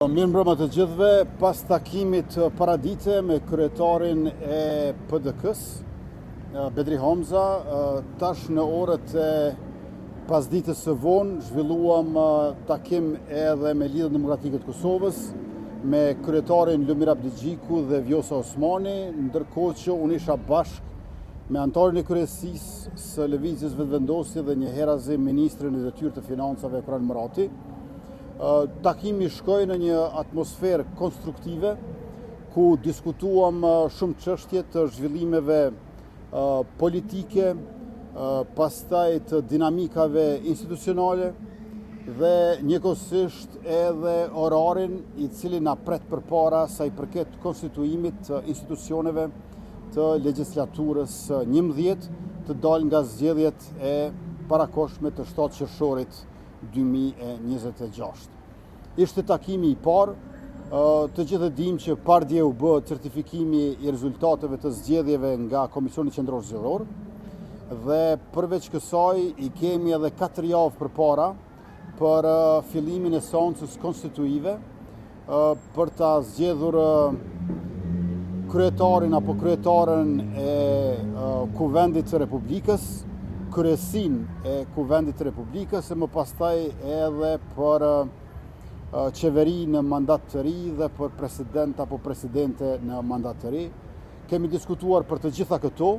Mirëmbrëma të gjithëve, pas takimit paradite me kryetarin e PDK-s, Bedri Homza, tash në orët e pasdites së vonë zhvilluam takim edhe me Lidhjen Demokratike të Kosovës, me kryetarin Lumir Abdigjiku dhe Vjosa Osmani, ndërkohë që unë isha bashkë me anëtarin e kryesisë së Lëvizjes Vetëvendosje dhe njëherazi ministrin e detyrë të financave Kurran Murati. Takimi shkoi në një atmosferë konstruktive, ku diskutuam shumë çështje të zhvillimeve politike, pastaj të dinamikave institucionale dhe njëkohësisht edhe orarin i cili na pret përpara sa i përket konstituimit të institucioneve të legjislaturës 11 të dalë nga zgjedhjet e parakohshme të 7 qershorit 2026. Ishte takimi i parë, të gjithë dim që pardje u bë certifikimi i rezultateve të zgjedhjeve nga Komisioni Qendror Zgjedhor dhe përveç kësaj i kemi edhe 4 javë përpara për fillimin e seancës konstituive për ta zgjedhur kryetarin apo kryetaren e Kuvendit të Republikës, kryesin e Kuvendit të Republikës e më pastaj edhe për qeveri në mandat të ri dhe për president apo presidente në mandat të ri. Kemi diskutuar për të gjitha këto,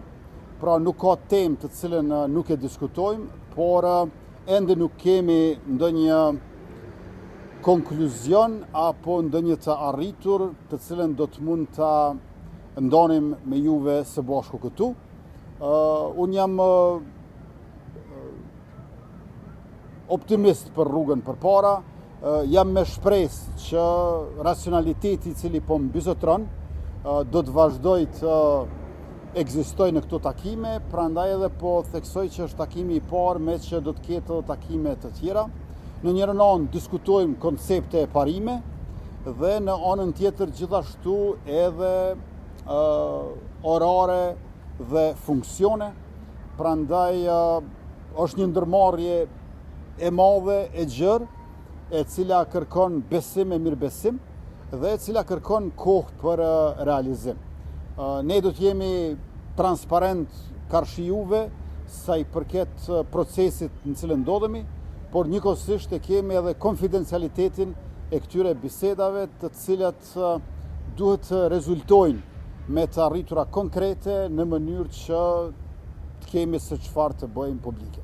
pra nuk ka temë të cilën nuk e diskutojmë, por ende nuk kemi ndonjë konkluzion apo ndonjë të arritur të cilën do të mund ta ndonim me juve së bashku këtu. Unë jam optimist për rrugën përpara, jam me shpresë që racionaliteti i cili po mbizotron do të vazhdoj të ekzistoj në këto takime, prandaj edhe po theksoj që është takimi i parë me që do të ketë edhe takime të tjera. Në njërin anë diskutojmë koncepte e parime dhe në anën tjetër gjithashtu edhe orare dhe funksione, prandaj është një ndërmarrje e madhe, e gjerë, e cila kërkon besim e mirëbesim dhe e cila kërkon kohë për realizim. Ne do të jemi transparent karshi juve sa i përket procesit në cilën ndodhemi, por njëkohësisht e kemi edhe konfidencialitetin e këtyre bisedave të cilat duhet të rezultojnë me të arritura konkrete në mënyrë që të kemi se çfarë të bëjmë publike.